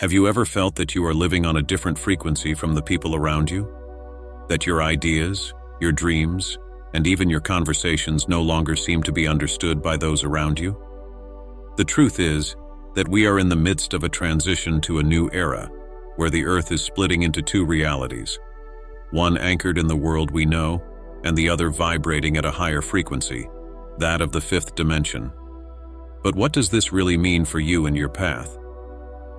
Have you ever felt that you are living on a different frequency from the people around you? That your ideas, your dreams, and even your conversations no longer seem to be understood by those around you? The truth is that we are in the midst of a transition to a new era, where the Earth is splitting into two realities, one anchored in the world we know, and the other vibrating at a higher frequency, that of the fifth dimension. But what does this really mean for you and your path?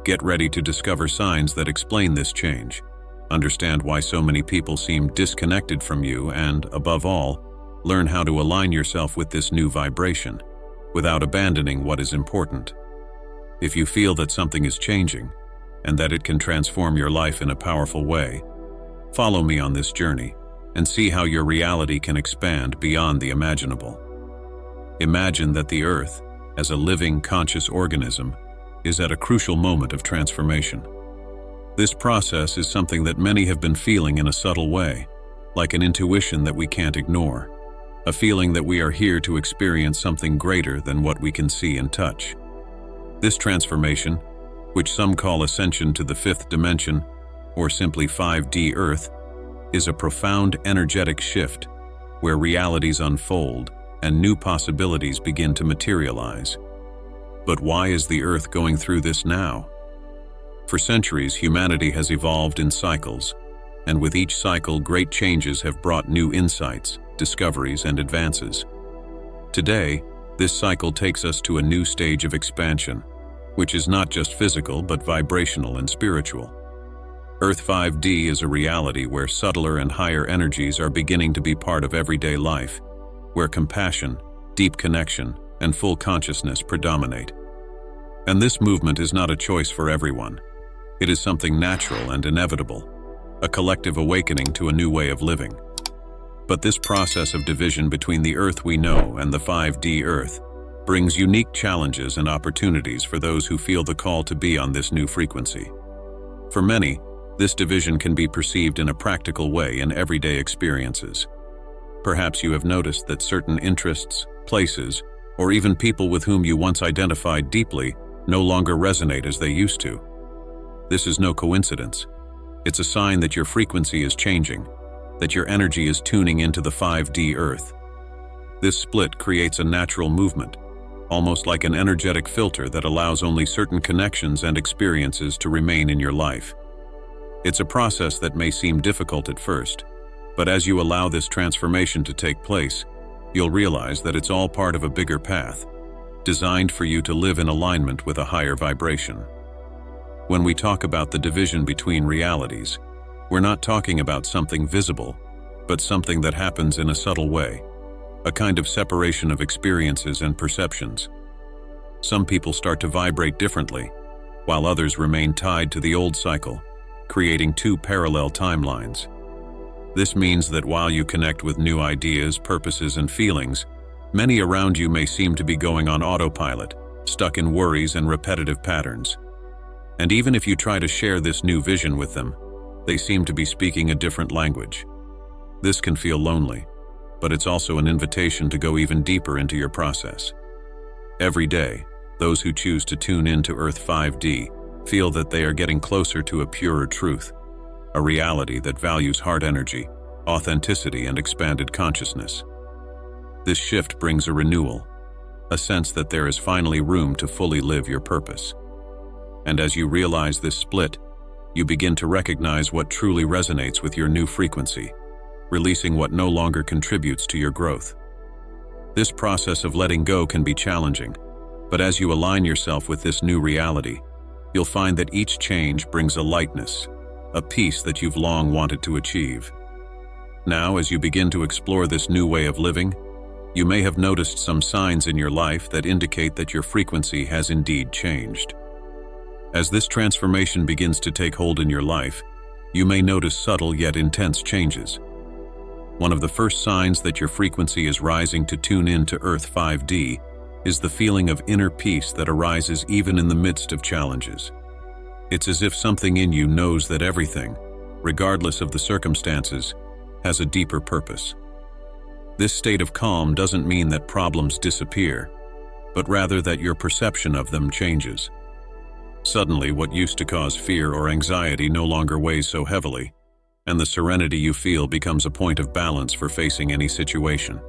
Get ready to discover signs that explain this change, understand why so many people seem disconnected from you, and, above all, learn how to align yourself with this new vibration, without abandoning what is important. If you feel that something is changing, and that it can transform your life in a powerful way, follow me on this journey and see how your reality can expand beyond the imaginable. Imagine that the Earth, as a living, conscious organism, is at a crucial moment of transformation. This process is something that many have been feeling in a subtle way, like an intuition that we can't ignore, a feeling that we are here to experience something greater than what we can see and touch. This transformation, which some call ascension to the fifth dimension, or simply 5D Earth, is a profound energetic shift where realities unfold and new possibilities begin to materialize. But why is the Earth going through this now? For centuries, humanity has evolved in cycles, and with each cycle, great changes have brought new insights, discoveries, and advances. Today, this cycle takes us to a new stage of expansion, which is not just physical but vibrational and spiritual. Earth 5D is a reality where subtler and higher energies are beginning to be part of everyday life, where compassion, deep connection, and full consciousness predominate. And this movement is not a choice for everyone. It is something natural and inevitable, a collective awakening to a new way of living. But this process of division between the Earth we know and the 5D Earth brings unique challenges and opportunities for those who feel the call to be on this new frequency. For many, this division can be perceived in a practical way in everyday experiences. Perhaps you have noticed that certain interests, places, or even people with whom you once identified deeply no longer resonate as they used to. This is no coincidence. It's a sign that your frequency is changing, that your energy is tuning into the 5D Earth. This split creates a natural movement, almost like an energetic filter that allows only certain connections and experiences to remain in your life. It's a process that may seem difficult at first, but as you allow this transformation to take place, you'll realize that it's all part of a bigger path, designed for you to live in alignment with a higher vibration. When we talk about the division between realities, we're not talking about something visible, but something that happens in a subtle way, a kind of separation of experiences and perceptions. Some people start to vibrate differently, while others remain tied to the old cycle, creating two parallel timelines. This means that while you connect with new ideas, purposes, and feelings, many around you may seem to be going on autopilot, stuck in worries and repetitive patterns. And even if you try to share this new vision with them, they seem to be speaking a different language. This can feel lonely, but it's also an invitation to go even deeper into your process. Every day, those who choose to tune into Earth 5D feel that they are getting closer to a purer truth, a reality that values heart energy, authenticity, and expanded consciousness. This shift brings a renewal, a sense that there is finally room to fully live your purpose. And as you realize this split, you begin to recognize what truly resonates with your new frequency, releasing what no longer contributes to your growth. This process of letting go can be challenging, but as you align yourself with this new reality, you'll find that each change brings a lightness, a peace that you've long wanted to achieve. Now, as you begin to explore this new way of living, you may have noticed some signs in your life that indicate that your frequency has indeed changed. As this transformation begins to take hold in your life, you may notice subtle yet intense changes. One of the first signs that your frequency is rising to tune in to Earth 5D is the feeling of inner peace that arises even in the midst of challenges. It's as if something in you knows that everything, regardless of the circumstances, has a deeper purpose. This state of calm doesn't mean that problems disappear, but rather that your perception of them changes. Suddenly, what used to cause fear or anxiety no longer weighs so heavily, and the serenity you feel becomes a point of balance for facing any situation.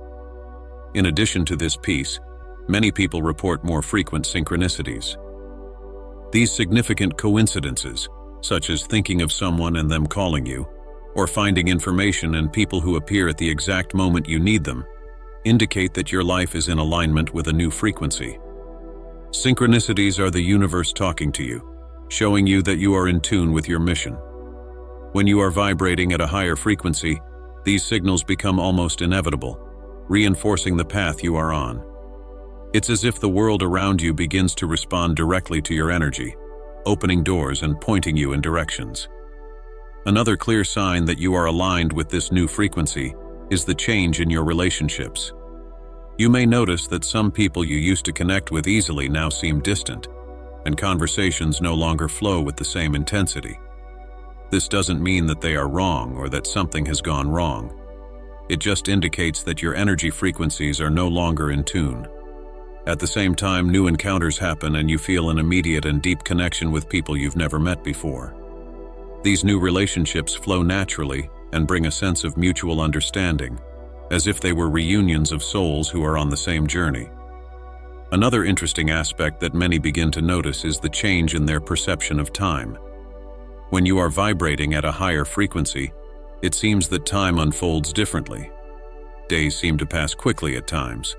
In addition to this peace, many people report more frequent synchronicities. These significant coincidences, such as thinking of someone and them calling you, or finding information and people who appear at the exact moment you need them, indicate that your life is in alignment with a new frequency. Synchronicities are the universe talking to you, showing you that you are in tune with your mission. When you are vibrating at a higher frequency, these signals become almost inevitable, reinforcing the path you are on. It's as if the world around you begins to respond directly to your energy, opening doors and pointing you in directions. Another clear sign that you are aligned with this new frequency is the change in your relationships. You may notice that some people you used to connect with easily now seem distant, and conversations no longer flow with the same intensity. This doesn't mean that they are wrong or that something has gone wrong. It just indicates that your energy frequencies are no longer in tune. At the same time, new encounters happen and you feel an immediate and deep connection with people you've never met before. These new relationships flow naturally and bring a sense of mutual understanding, as if they were reunions of souls who are on the same journey. Another interesting aspect that many begin to notice is the change in their perception of time. When you are vibrating at a higher frequency, it seems that time unfolds differently. Days seem to pass quickly at times,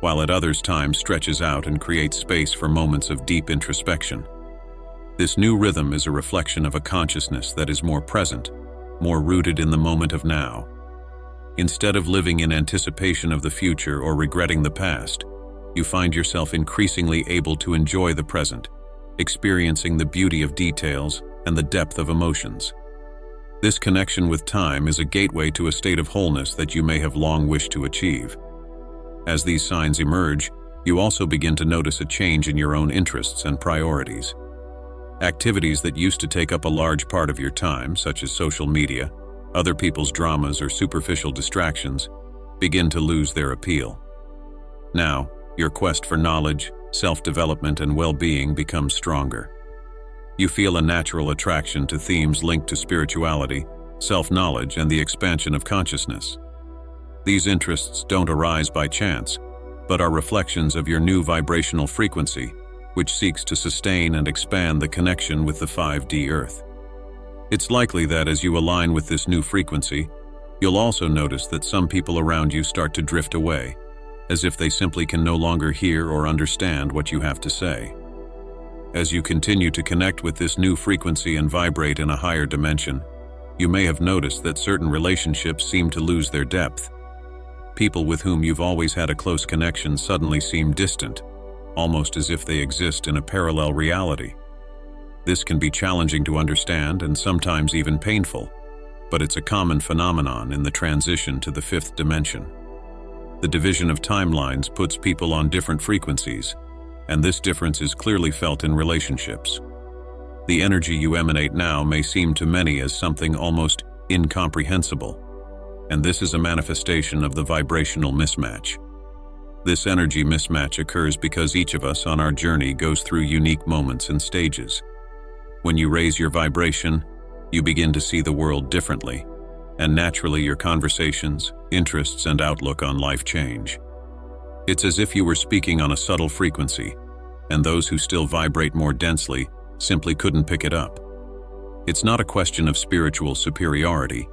while at others time stretches out and creates space for moments of deep introspection. This new rhythm is a reflection of a consciousness that is more present, more rooted in the moment of now. Instead of living in anticipation of the future or regretting the past, you find yourself increasingly able to enjoy the present, experiencing the beauty of details and the depth of emotions. This connection with time is a gateway to a state of wholeness that you may have long wished to achieve. As these signs emerge, you also begin to notice a change in your own interests and priorities. Activities that used to take up a large part of your time, such as social media, other people's dramas, or superficial distractions, begin to lose their appeal. Now, your quest for knowledge, self-development, and well-being becomes stronger. You feel a natural attraction to themes linked to spirituality, self-knowledge, and the expansion of consciousness. These interests don't arise by chance, but are reflections of your new vibrational frequency, which seeks to sustain and expand the connection with the 5D Earth. It's likely that as you align with this new frequency, you'll also notice that some people around you start to drift away, as if they simply can no longer hear or understand what you have to say. As you continue to connect with this new frequency and vibrate in a higher dimension, you may have noticed that certain relationships seem to lose their depth. People with whom you've always had a close connection suddenly seem distant, almost as if they exist in a parallel reality. This can be challenging to understand and sometimes even painful, but it's a common phenomenon in the transition to the fifth dimension. The division of timelines puts people on different frequencies, and this difference is clearly felt in relationships. The energy you emanate now may seem to many as something almost incomprehensible, and this is a manifestation of the vibrational mismatch. This energy mismatch occurs because each of us on our journey goes through unique moments and stages. When you raise your vibration, you begin to see the world differently, and naturally your conversations, interests, and outlook on life change. It's as if you were speaking on a subtle frequency, and those who still vibrate more densely simply couldn't pick it up. It's not a question of spiritual superiority.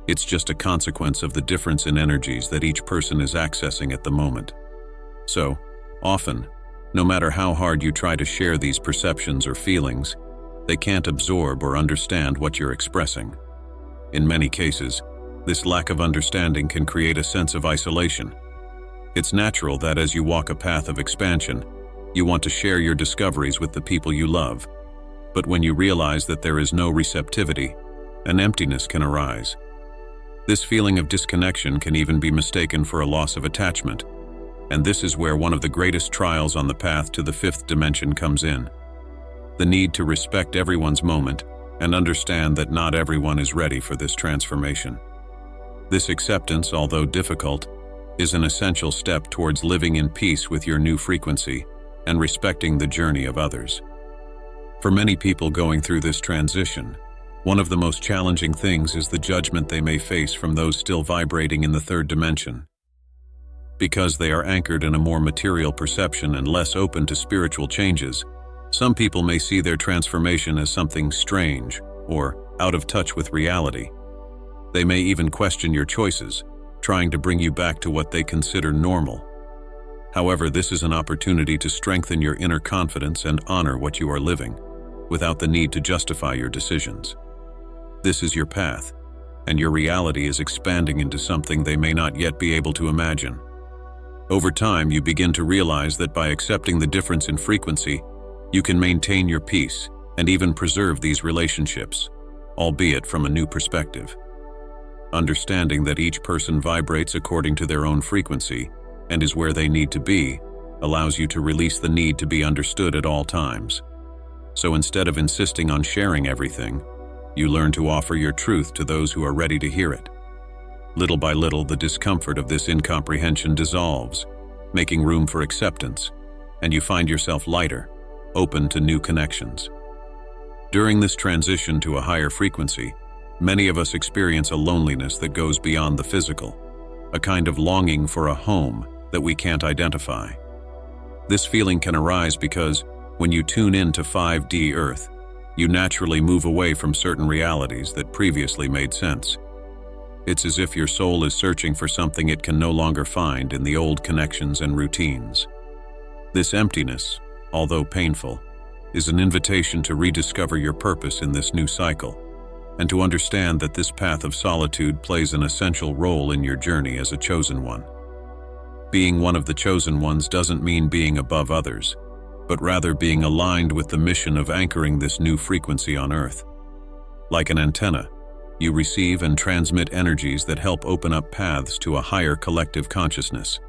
It's just a consequence of the difference in energies that each person is accessing at the moment. So, often, no matter how hard you try to share these perceptions or feelings, they can't absorb or understand what you're expressing. In many cases, this lack of understanding can create a sense of isolation. It's natural that as you walk a path of expansion, you want to share your discoveries with the people you love. But when you realize that there is no receptivity, an emptiness can arise. This feeling of disconnection can even be mistaken for a loss of attachment, and this is where one of the greatest trials on the path to the fifth dimension comes in. The need to respect everyone's moment and understand that not everyone is ready for this transformation. This acceptance, although difficult, is an essential step towards living in peace with your new frequency and respecting the journey of others. For many people going through this transition, one of the most challenging things is the judgment they may face from those still vibrating in the third dimension. Because they are anchored in a more material perception and less open to spiritual changes, some people may see their transformation as something strange or out of touch with reality. They may even question your choices, trying to bring you back to what they consider normal. However, this is an opportunity to strengthen your inner confidence and honor what you are living, without the need to justify your decisions. This is your path, and your reality is expanding into something they may not yet be able to imagine. Over time, you begin to realize that by accepting the difference in frequency, you can maintain your peace and even preserve these relationships, albeit from a new perspective. Understanding that each person vibrates according to their own frequency and is where they need to be allows you to release the need to be understood at all times. So instead of insisting on sharing everything, you learn to offer your truth to those who are ready to hear it. Little by little, the discomfort of this incomprehension dissolves, making room for acceptance, and you find yourself lighter, open to new connections. During this transition to a higher frequency, many of us experience a loneliness that goes beyond the physical, a kind of longing for a home that we can't identify. This feeling can arise because, when you tune in to 5D Earth, you naturally move away from certain realities that previously made sense. It's as if your soul is searching for something it can no longer find in the old connections and routines. This emptiness, although painful, is an invitation to rediscover your purpose in this new cycle, and to understand that this path of solitude plays an essential role in your journey as a chosen one. Being one of the chosen ones doesn't mean being above others, but rather being aligned with the mission of anchoring this new frequency on Earth. Like an antenna, you receive and transmit energies that help open up paths to a higher collective consciousness.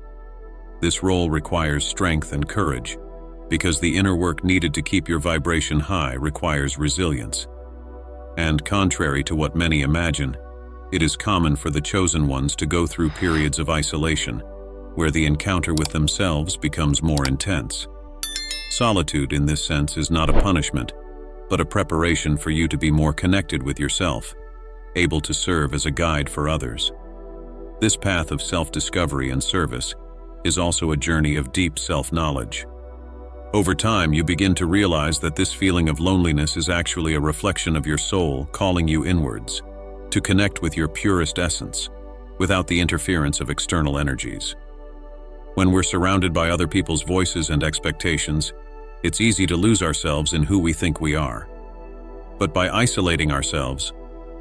This role requires strength and courage, because the inner work needed to keep your vibration high requires resilience. And contrary to what many imagine, it is common for the chosen ones to go through periods of isolation, where the encounter with themselves becomes more intense. Solitude, in this sense, is not a punishment, but a preparation for you to be more connected with yourself, able to serve as a guide for others. This path of self-discovery and service is also a journey of deep self-knowledge. Over time, you begin to realize that this feeling of loneliness is actually a reflection of your soul calling you inwards, to connect with your purest essence, without the interference of external energies. When we're surrounded by other people's voices and expectations, it's easy to lose ourselves in who we think we are. But by isolating ourselves,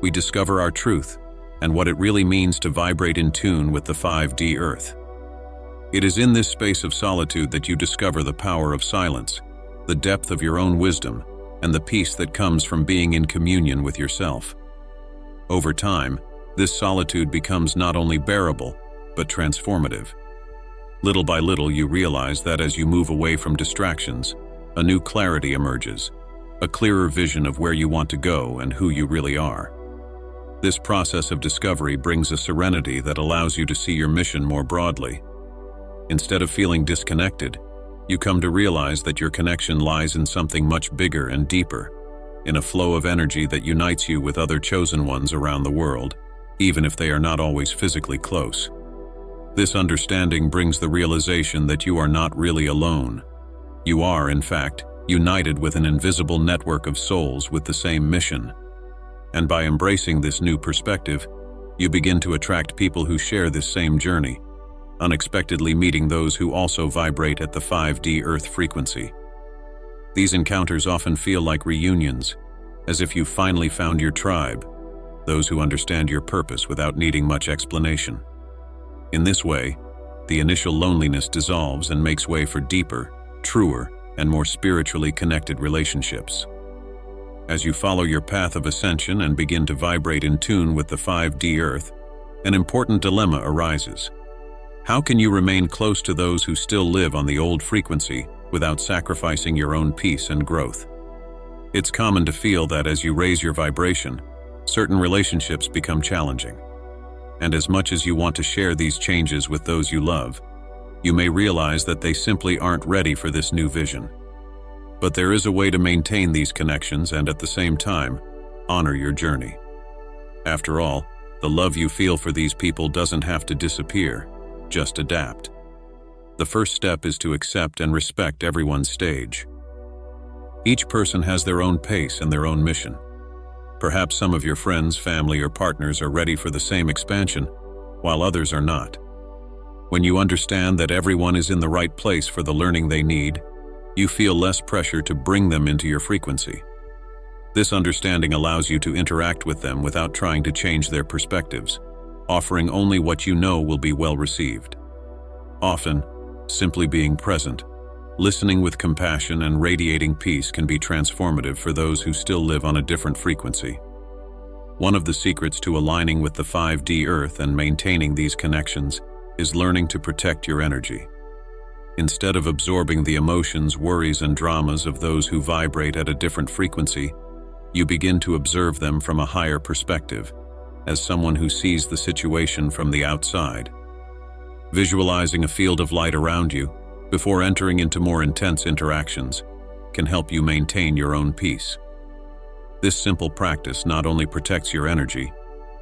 we discover our truth and what it really means to vibrate in tune with the 5D Earth. It is in this space of solitude that you discover the power of silence, the depth of your own wisdom, and the peace that comes from being in communion with yourself. Over time, this solitude becomes not only bearable, but transformative. Little by little, you realize that as you move away from distractions, a new clarity emerges, a clearer vision of where you want to go and who you really are. This process of discovery brings a serenity that allows you to see your mission more broadly. Instead of feeling disconnected, you come to realize that your connection lies in something much bigger and deeper, in a flow of energy that unites you with other chosen ones around the world, even if they are not always physically close. This understanding brings the realization that you are not really alone. You are, in fact, united with an invisible network of souls with the same mission. And by embracing this new perspective, you begin to attract people who share this same journey, unexpectedly meeting those who also vibrate at the 5D Earth frequency. These encounters often feel like reunions, as if you finally found your tribe, those who understand your purpose without needing much explanation. In this way, the initial loneliness dissolves and makes way for deeper, truer, and more spiritually connected relationships. As you follow your path of ascension and begin to vibrate in tune with the 5D Earth, an important dilemma arises. How can you remain close to those who still live on the old frequency without sacrificing your own peace and growth? It's common to feel that as you raise your vibration, certain relationships become challenging. And as much as you want to share these changes with those you love, you may realize that they simply aren't ready for this new vision. But there is a way to maintain these connections and at the same time, honor your journey. After all, the love you feel for these people doesn't have to disappear, just adapt. The first step is to accept and respect everyone's stage. Each person has their own pace and their own mission. Perhaps some of your friends, family, or partners are ready for the same expansion, while others are not. When you understand that everyone is in the right place for the learning they need, you feel less pressure to bring them into your frequency. This understanding allows you to interact with them without trying to change their perspectives, offering only what you know will be well received. Often, simply being present, listening with compassion and radiating peace can be transformative for those who still live on a different frequency. One of the secrets to aligning with the 5D Earth and maintaining these connections is learning to protect your energy. Instead of absorbing the emotions, worries, and dramas of those who vibrate at a different frequency, you begin to observe them from a higher perspective, as someone who sees the situation from the outside. Visualizing a field of light around you before entering into more intense interactions can help you maintain your own peace. This simple practice not only protects your energy,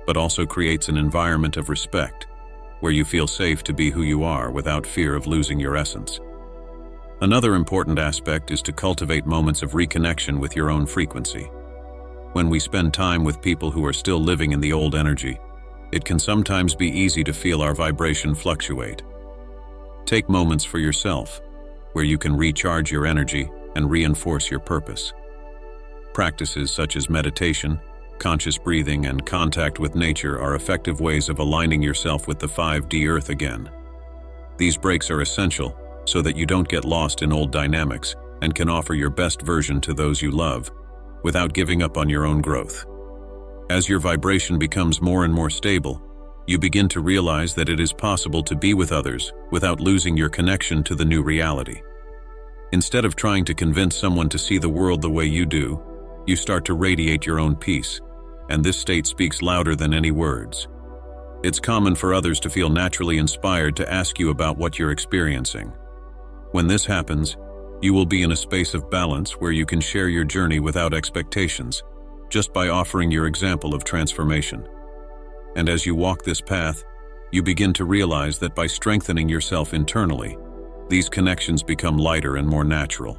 but also creates an environment of respect, where you feel safe to be who you are without fear of losing your essence. Another important aspect is to cultivate moments of reconnection with your own frequency. When we spend time with people who are still living in the old energy, it can sometimes be easy to feel our vibration fluctuate. Take moments for yourself, where you can recharge your energy and reinforce your purpose. Practices such as meditation, conscious breathing, and contact with nature are effective ways of aligning yourself with the 5D Earth again. These breaks are essential so that you don't get lost in old dynamics and can offer your best version to those you love, without giving up on your own growth. As your vibration becomes more and more stable, you begin to realize that it is possible to be with others without losing your connection to the new reality. Instead of trying to convince someone to see the world the way you do, you start to radiate your own peace, and this state speaks louder than any words. It's common for others to feel naturally inspired to ask you about what you're experiencing. When this happens, you will be in a space of balance where you can share your journey without expectations, just by offering your example of transformation. And as you walk this path, you begin to realize that by strengthening yourself internally, these connections become lighter and more natural,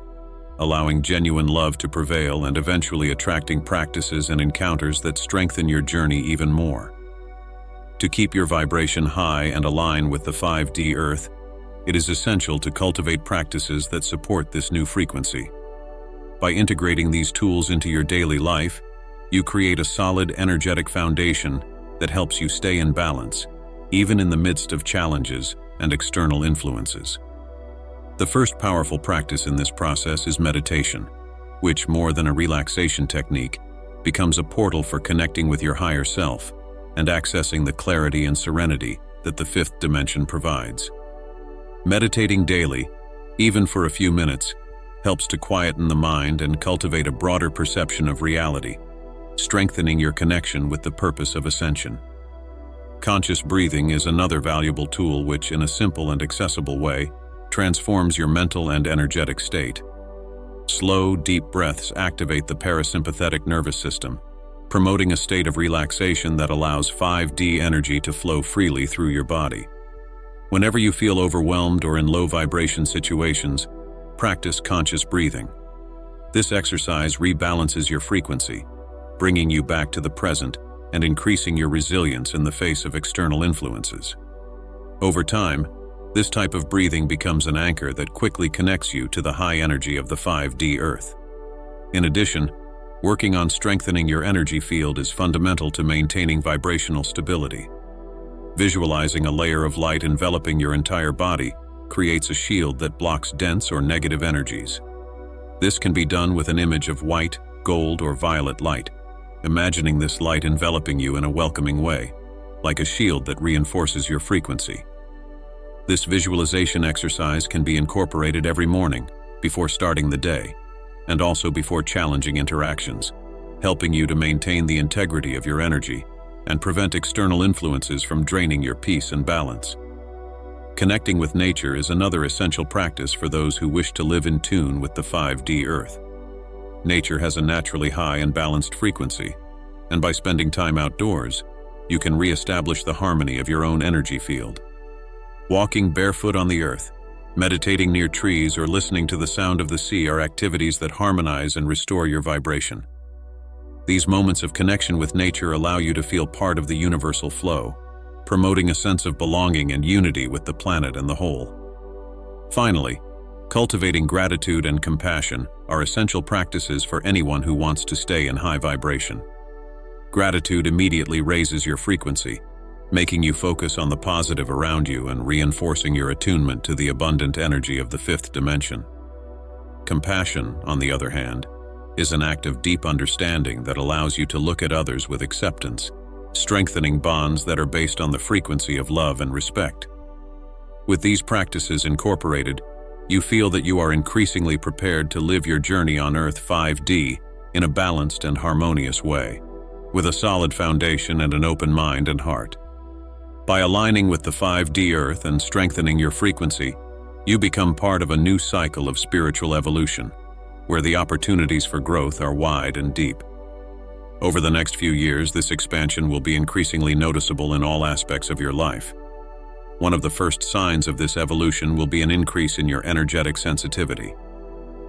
allowing genuine love to prevail and eventually attracting practices and encounters that strengthen your journey even more. To keep your vibration high and align with the 5D Earth, it is essential to cultivate practices that support this new frequency. By integrating these tools into your daily life, you create a solid, energetic foundation that helps you stay in balance, even in the midst of challenges and external influences. The first powerful practice in this process is meditation, which, more than a relaxation technique, becomes a portal for connecting with your higher self and accessing the clarity and serenity that the fifth dimension provides. Meditating daily, even for a few minutes, helps to quieten the mind and cultivate a broader perception of reality, strengthening your connection with the purpose of ascension. Conscious breathing is another valuable tool which, in a simple and accessible way, transforms your mental and energetic state. Slow, deep breaths activate the parasympathetic nervous system, promoting a state of relaxation that allows 5D energy to flow freely through your body. Whenever you feel overwhelmed or in low vibration situations, practice conscious breathing. This exercise rebalances your frequency, bringing you back to the present and increasing your resilience in the face of external influences. Over time, this type of breathing becomes an anchor that quickly connects you to the high energy of the 5D Earth. In addition, working on strengthening your energy field is fundamental to maintaining vibrational stability. Visualizing a layer of light enveloping your entire body creates a shield that blocks dense or negative energies. This can be done with an image of white, gold, or violet light, imagining this light enveloping you in a welcoming way, like a shield that reinforces your frequency. This visualization exercise can be incorporated every morning, before starting the day, and also before challenging interactions, helping you to maintain the integrity of your energy and prevent external influences from draining your peace and balance. Connecting with nature is another essential practice for those who wish to live in tune with the 5D Earth. Nature has a naturally high and balanced frequency, and by spending time outdoors, you can re-establish the harmony of your own energy field. Walking barefoot on the earth, meditating near trees, or listening to the sound of the sea are activities that harmonize and restore your vibration. These moments of connection with nature allow you to feel part of the universal flow, promoting a sense of belonging and unity with the planet and the whole. Finally, cultivating gratitude and compassion are essential practices for anyone who wants to stay in high vibration. Gratitude immediately raises your frequency, making you focus on the positive around you and reinforcing your attunement to the abundant energy of the fifth dimension. Compassion, on the other hand, is an act of deep understanding that allows you to look at others with acceptance, strengthening bonds that are based on the frequency of love and respect. With these practices incorporated, you feel that you are increasingly prepared to live your journey on Earth 5D in a balanced and harmonious way, with a solid foundation and an open mind and heart. By aligning with the 5D Earth and strengthening your frequency, you become part of a new cycle of spiritual evolution, where the opportunities for growth are wide and deep. Over the next few years, this expansion will be increasingly noticeable in all aspects of your life. One of the first signs of this evolution will be an increase in your energetic sensitivity.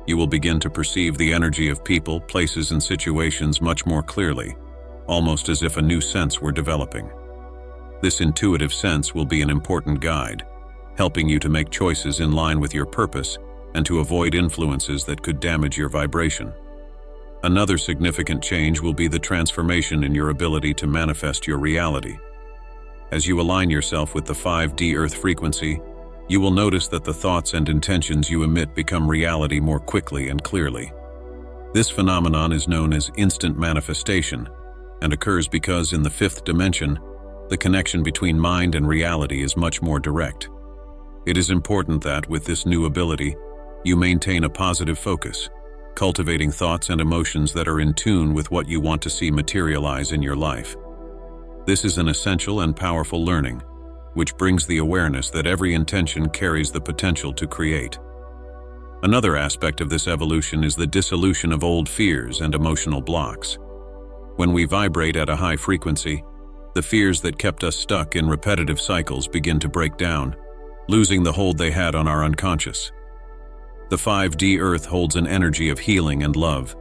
You will begin to perceive the energy of people, places, and situations much more clearly, almost as if a new sense were developing. This intuitive sense will be an important guide, helping you to make choices in line with your purpose and to avoid influences that could damage your vibration. Another significant change will be the transformation in your ability to manifest your reality. As you align yourself with the 5D Earth frequency, you will notice that the thoughts and intentions you emit become reality more quickly and clearly. This phenomenon is known as instant manifestation and occurs because in the fifth dimension, the connection between mind and reality is much more direct. It is important that, with this new ability, you maintain a positive focus, cultivating thoughts and emotions that are in tune with what you want to see materialize in your life. This is an essential and powerful learning, which brings the awareness that every intention carries the potential to create. Another aspect of this evolution is the dissolution of old fears and emotional blocks. When we vibrate at a high frequency, the fears that kept us stuck in repetitive cycles begin to break down, losing the hold they had on our unconscious. The 5D Earth holds an energy of healing and love,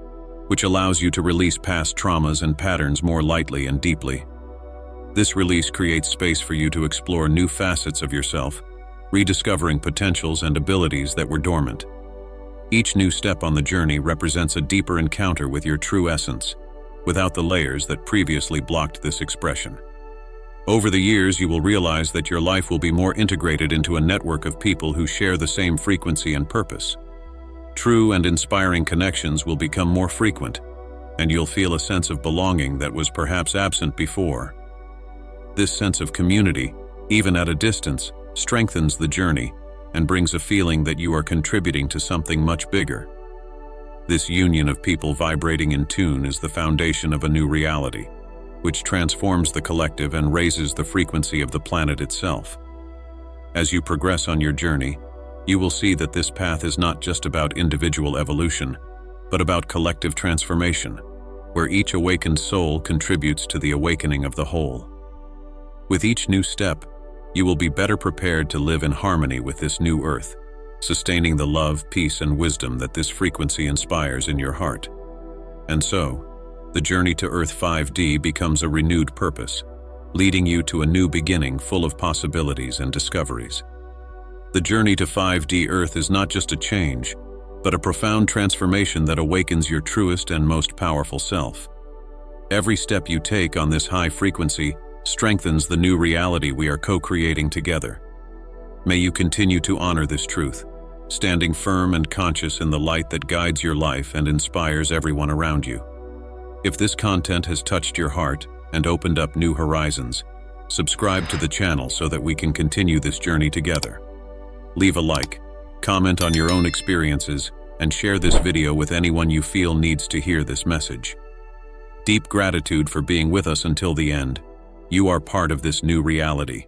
which allows you to release past traumas and patterns more lightly and deeply. This release creates space for you to explore new facets of yourself, rediscovering potentials and abilities that were dormant. Each new step on the journey represents a deeper encounter with your true essence, without the layers that previously blocked this expression. Over the years, you will realize that your life will be more integrated into a network of people who share the same frequency and purpose. True and inspiring connections will become more frequent, and you'll feel a sense of belonging that was perhaps absent before. This sense of community, even at a distance, strengthens the journey and brings a feeling that you are contributing to something much bigger. This union of people vibrating in tune is the foundation of a new reality, which transforms the collective and raises the frequency of the planet itself. As you progress on your journey, you will see that this path is not just about individual evolution, but about collective transformation, where each awakened soul contributes to the awakening of the whole. With each new step, you will be better prepared to live in harmony with this new earth, sustaining the love, peace, and wisdom that this frequency inspires in your heart. And so, the journey to Earth 5D becomes a renewed purpose, leading you to a new beginning full of possibilities and discoveries. The journey to 5D Earth is not just a change, but a profound transformation that awakens your truest and most powerful self. Every step you take on this high frequency strengthens the new reality we are co-creating together. May you continue to honor this truth, standing firm and conscious in the light that guides your life and inspires everyone around you. If this content has touched your heart and opened up new horizons, subscribe to the channel so that we can continue this journey together. Leave a like, comment on your own experiences, and share this video with anyone you feel needs to hear this message. Deep gratitude for being with us until the end. You are part of this new reality.